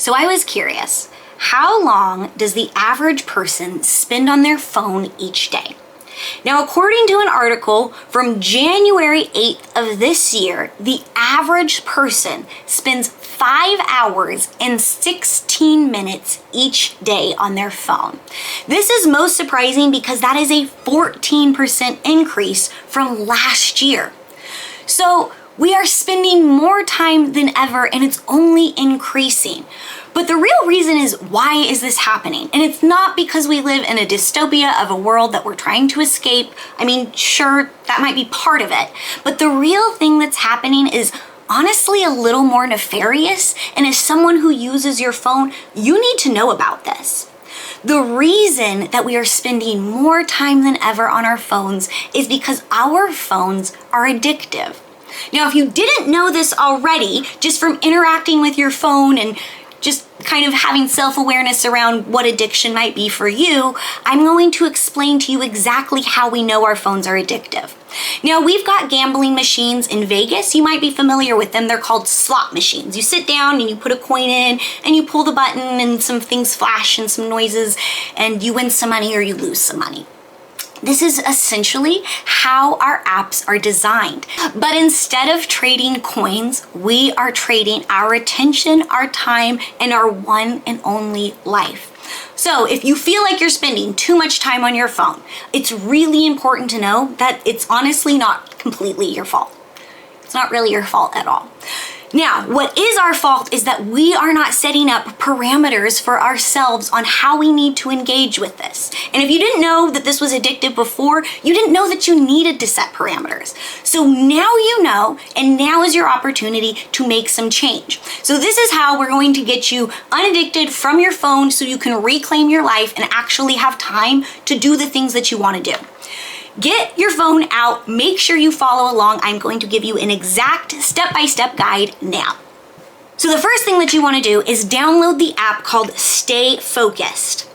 So I was curious, how long does the average person spend on their phone each day? Now, according to an article from January 8th of this year, the average person spends 5 hours and 16 minutes each day on their phone. This is most surprising because that is a 14% increase from last year. So we are spending more time than ever, and it's only increasing. But the real reason is, why is this happening? And it's not because we live in a dystopia of a world that we're trying to escape. I mean, sure, that might be part of it. But the real thing that's happening is honestly a little more nefarious. And as someone who uses your phone, you need to know about this. The reason that we are spending more time than ever on our phones is because our phones are addictive. Now, if you didn't know this already, just from interacting with your phone and just kind of having self-awareness around what addiction might be for you, I'm going to explain to you exactly how we know our phones are addictive. Now, we've got gambling machines in Vegas. You might be familiar with them. They're called slot machines. You sit down and you put a coin in and you pull the button and some things flash and some noises and you win some money or you lose some money. This is essentially how our apps are designed. But instead of trading coins, we are trading our attention, our time, and our one and only life. So if you feel like you're spending too much time on your phone, it's really important to know that it's honestly not completely your fault. It's not really your fault at all. Now, what is our fault is that we are not setting up parameters for ourselves on how we need to engage with this. And if you didn't know that this was addictive before, you didn't know that you needed to set parameters. So now you know, and now is your opportunity to make some change. So this is how we're going to get you unaddicted from your phone so you can reclaim your life and actually have time to do the things that you want to do. Get your phone out, make sure you follow along. I'm going to give you an exact step-by-step guide now. So the first thing that you want to do is download the app called Stay Focused.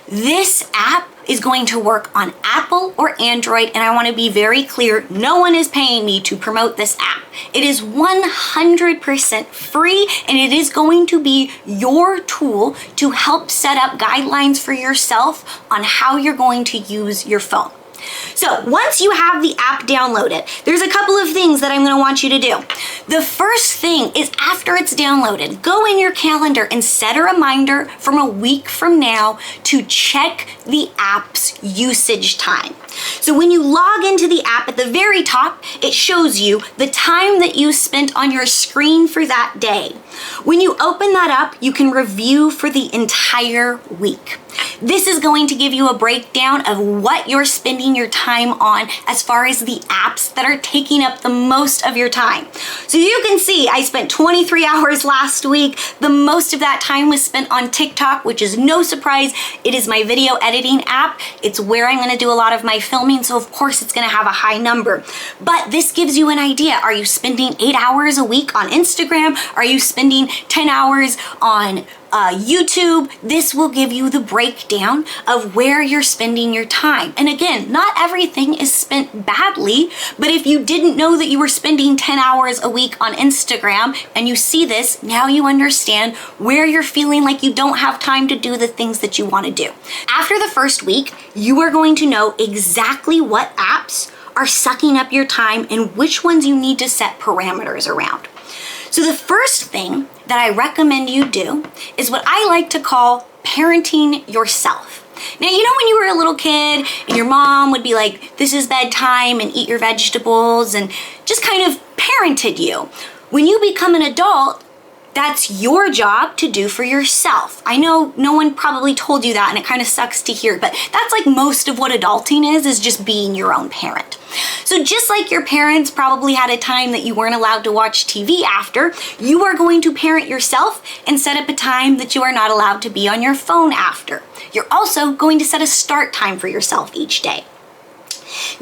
This app is going to work on Apple or Android, and I want to be very clear, no one is paying me to promote this app. It is 100% free, and it is going to be your tool to help set up guidelines for yourself on how you're going to use your phone. So once you have the app downloaded, there's a couple of things that I'm going to want you to do. The first thing is, after it's downloaded, go in your calendar and set a reminder from a week from now to check the app's usage time. So when you log into the app, at the very top, it shows you the time that you spent on your screen for that day. When you open that up, you can review for the entire week. This is going to give you a breakdown of what you're spending your time on as far as the apps that are taking up the most of your time. So you can see I spent 23 hours last week. The most of that time was spent on TikTok, which is no surprise. It is my video editing app. It's where I'm going to do a lot of my filming, so of course it's going to have a high number. But this gives you an idea. Are you spending 8 hours a week on Instagram? Are you spending 10 hours on YouTube? This will give you the breakdown of where you're spending your time. And again, not everything is spent badly, but if you didn't know that you were spending 10 hours a week on Instagram and you see this, now you understand where you're feeling like you don't have time to do the things that you want to do. After the first week, you are going to know exactly what apps are sucking up your time and which ones you need to set parameters around. So the first thing that I recommend you do is what I like to call parenting yourself. Now, you know when you were a little kid and your mom would be like, this is bedtime and eat your vegetables, and just kind of parented you. When you become an adult, that's your job to do for yourself. I know no one probably told you that, and it kind of sucks to hear, but that's like most of what adulting is just being your own parent. So just like your parents probably had a time that you weren't allowed to watch TV after, you are going to parent yourself and set up a time that you are not allowed to be on your phone after. You're also going to set a start time for yourself each day.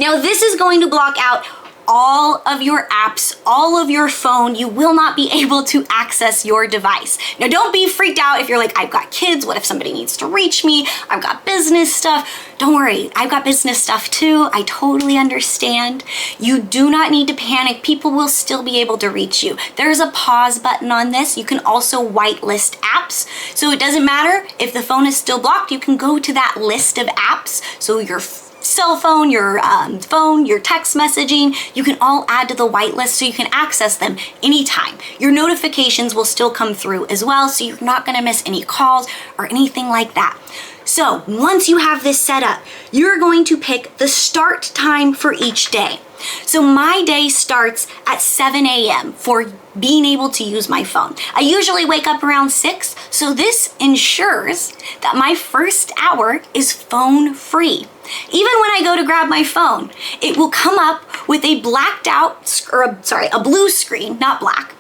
Now, this is going to block out all of your apps, all of your phone. You will not be able to access your device. Now, don't be freaked out if you're like, I've got kids. What if somebody needs to reach me? I've got business stuff. Don't worry, I've got business stuff too. I totally understand. You do not need to panic. People will still be able to reach you. There's a pause button on this. You can also whitelist apps. So it doesn't matter if the phone is still blocked, you can go to that list of apps. So your cell phone, your phone, your text messaging, you can all add to the whitelist so you can access them anytime. Your notifications will still come through as well, so you're not gonna miss any calls or anything like that. So once you have this set up, you're going to pick the start time for each day. So my day starts at 7 a.m. for being able to use my phone. I usually wake up around 6, so this ensures that my first hour is phone free. Even when I go to grab my phone, it will come up with a blacked out, a blue screen, not black.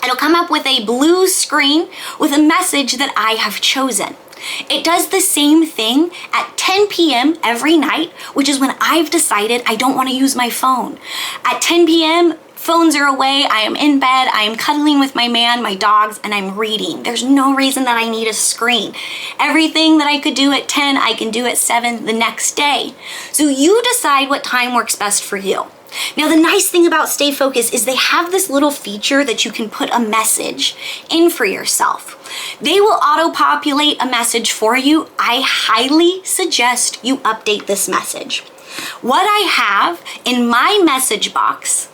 It'll come up with a blue screen with a message that I have chosen. It does the same thing at 10 p.m. every night, which is when I've decided I don't want to use my phone. At 10 p.m., phones are away, I am in bed, I am cuddling with my man, my dogs, and I'm reading. There's no reason that I need a screen. Everything that I could do at 10, I can do at 7 the next day. So you decide what time works best for you. Now, the nice thing about Stay Focused is they have this little feature that you can put a message in for yourself. They will auto-populate a message for you. I highly suggest you update this message. What I have in my message box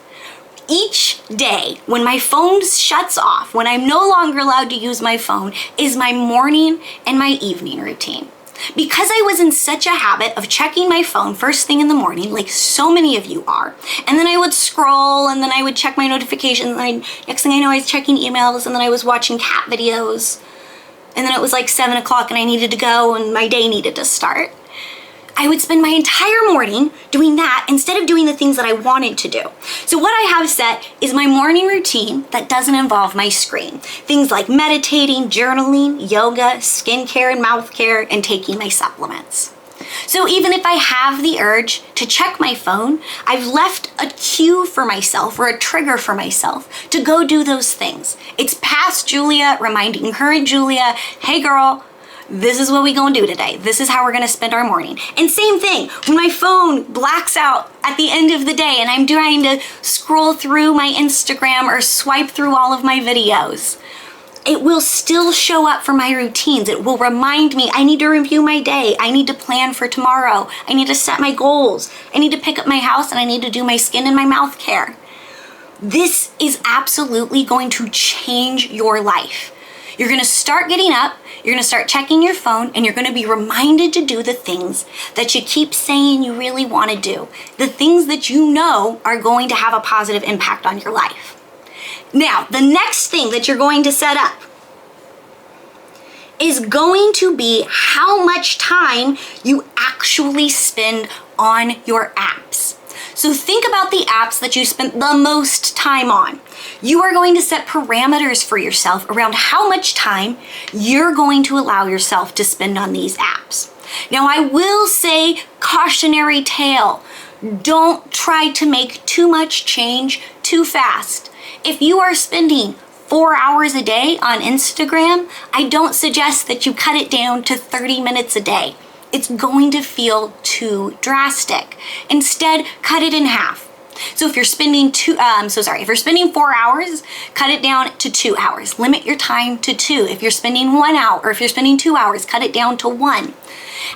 each day when my phone shuts off, when I'm no longer allowed to use my phone, is my morning and my evening routine. Because I was in such a habit of checking my phone first thing in the morning, like so many of you are, and then I would scroll, and then I would check my notifications, and next thing I know I was checking emails, and then I was watching cat videos, and then it was like 7 o'clock and I needed to go and my day needed to start. I would spend my entire morning doing that instead of doing the things that I wanted to do. So what I have set is my morning routine that doesn't involve my screen. Things like meditating, journaling, yoga, skincare and mouth care, and taking my supplements. So even if I have the urge to check my phone, I've left a cue for myself or a trigger for myself to go do those things. It's past Julia reminding current Julia, hey girl, this is what we gonna do today. This is how we're gonna spend our morning. And same thing, when my phone blacks out at the end of the day and I'm trying to scroll through my Instagram or swipe through all of my videos, it will still show up for my routines. It will remind me I need to review my day. I need to plan for tomorrow. I need to set my goals. I need to pick up my house and I need to do my skin and my mouth care. This is absolutely going to change your life. You're gonna start getting up, you're gonna start checking your phone, and you're gonna be reminded to do the things that you keep saying you really wanna do. The things that you know are going to have a positive impact on your life. Now, the next thing that you're going to set up is going to be how much time you actually spend on your apps. So think about the apps that you spend the most time on. You are going to set parameters for yourself around how much time you're going to allow yourself to spend on these apps. Now, I will say cautionary tale. Don't try to make too much change too fast. If you are spending 4 hours a day on Instagram, I don't suggest that you cut it down to 30 minutes a day. It's going to feel too drastic. Instead, cut it in half. So if you're spending if you're spending 4 hours, cut it down to 2 hours. Limit your time to 2. If you're spending 1 hour, or if you're spending 2 hours, cut it down to 1.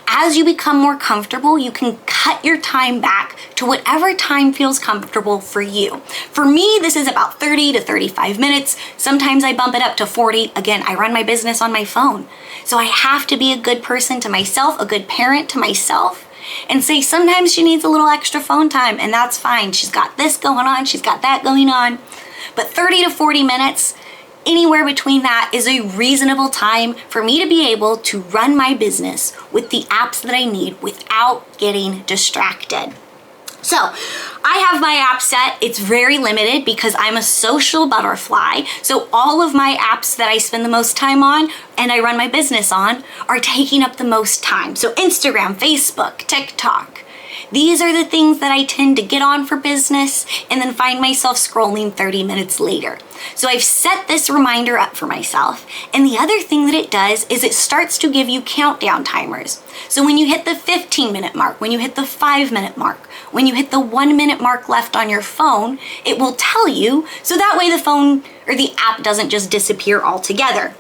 As you become more comfortable, you can cut your time back to whatever time feels comfortable for you. For me, this is about 30 to 35 minutes. Sometimes I bump it up to 40. Again, I run my business on my phone. So I have to be a good person to myself, a good parent to myself, and say sometimes she needs a little extra phone time, and that's fine. She's got this going on, she's got that going on. But 30 to 40 minutes, anywhere between that is a reasonable time for me to be able to run my business with the apps that I need without getting distracted. So I have my app set. It's very limited because I'm a social butterfly. So all of my apps that I spend the most time on and I run my business on are taking up the most time. So Instagram, Facebook, TikTok. These are the things that I tend to get on for business and then find myself scrolling 30 minutes later. So I've set this reminder up for myself. And the other thing that it does is it starts to give you countdown timers. So when you hit the 15-minute mark, when you hit the 5-minute mark, when you hit the 1-minute mark left on your phone, it will tell you, so that way the phone or the app doesn't just disappear altogether.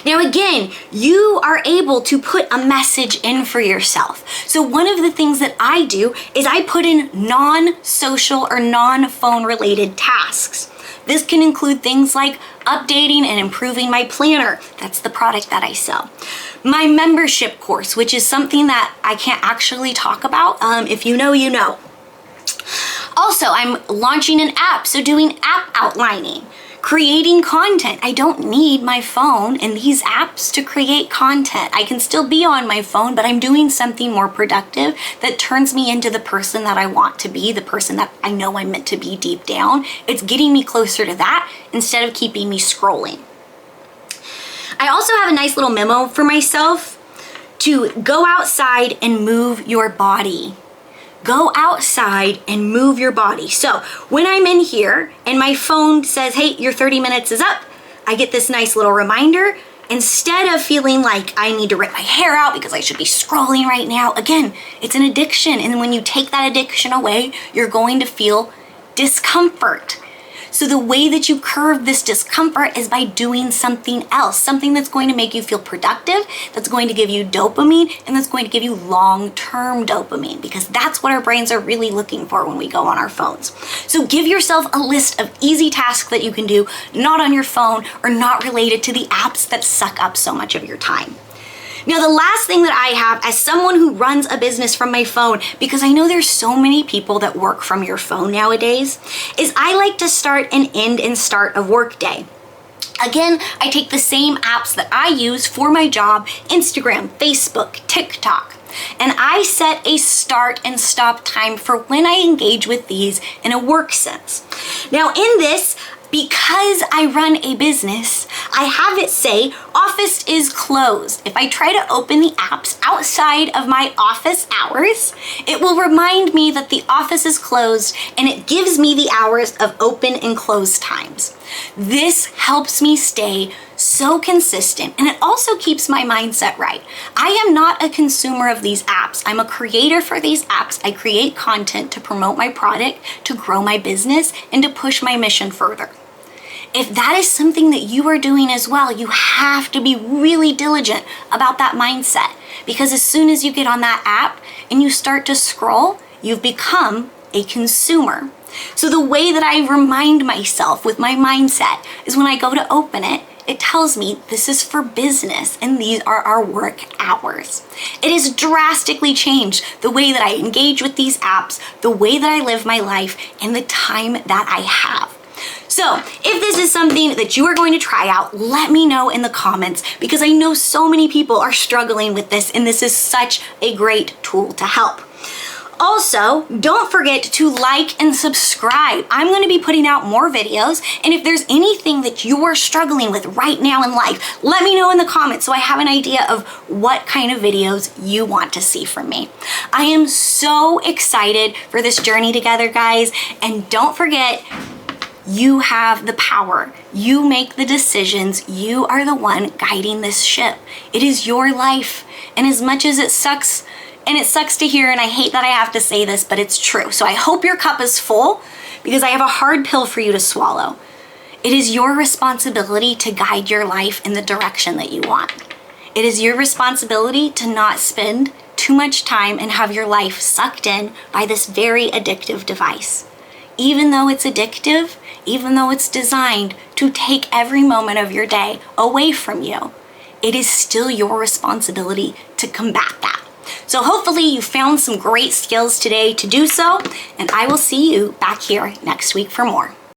Now again, you are able to put a message in for yourself. So one of the things that I do is I put in non-social or non-phone related tasks. This can include things like updating and improving my planner. That's the product that I sell. My membership course, which is something that I can't actually talk about. If you know, you know. Also, I'm launching an app, so doing app outlining. Creating content. I don't need my phone and these apps to create content. I can still be on my phone, but I'm doing something more productive that turns me into the person that I want to be, the person that I know I'm meant to be deep down. It's getting me closer to that instead of keeping me scrolling. I also have a nice little memo for myself to go outside and move your body. Go outside and move your body. So when I'm in here and my phone says, hey, your 30 minutes is up, I get this nice little reminder. Instead of feeling like I need to rip my hair out because I should be scrolling right now, again, it's an addiction. And when you take that addiction away, you're going to feel discomfort. So the way that you curb this discomfort is by doing something else, something that's going to make you feel productive, that's going to give you dopamine, and that's going to give you long-term dopamine, because that's what our brains are really looking for when we go on our phones. So give yourself a list of easy tasks that you can do, not on your phone or not related to the apps that suck up so much of your time. Now, the last thing that I have as someone who runs a business from my phone, because I know there's so many people that work from your phone nowadays, is I like to start and end and start a workday. Again, I take the same apps that I use for my job, Instagram, Facebook, TikTok, and I set a start and stop time for when I engage with these in a work sense. Now, in this, because I run a business, I have it say, office is closed. If I try to open the apps outside of my office hours, it will remind me that the office is closed and it gives me the hours of open and close times. This helps me stay so consistent, and it also keeps my mindset right. I am not a consumer of these apps. I'm a creator for these apps. I create content to promote my product, to grow my business, and to push my mission further. If that is something that you are doing as well, you have to be really diligent about that mindset, because as soon as you get on that app and you start to scroll, you've become a consumer. So the way that I remind myself with my mindset is when I go to open it, it tells me this is for business and these are our work hours. It has drastically changed the way that I engage with these apps, the way that I live my life, and the time that I have. So if this is something that you are going to try out, let me know in the comments, because I know so many people are struggling with this and this is such a great tool to help. Also, don't forget to like and subscribe. I'm going to be putting out more videos, and if there's anything that you are struggling with right now in life, let me know in the comments so I have an idea of what kind of videos you want to see from me. I am so excited for this journey together, guys, and don't forget, you have the power. You make the decisions. You are the one guiding this ship. It is your life, and as much as it sucks, and it sucks to hear, and I hate that I have to say this, but it's true. So I hope your cup is full, because I have a hard pill for you to swallow. It is your responsibility to guide your life in the direction that you want. It is your responsibility to not spend too much time and have your life sucked in by this very addictive device. Even though it's addictive, even though it's designed to take every moment of your day away from you, it is still your responsibility to combat that. So hopefully you found some great skills today to do so, and I will see you back here next week for more.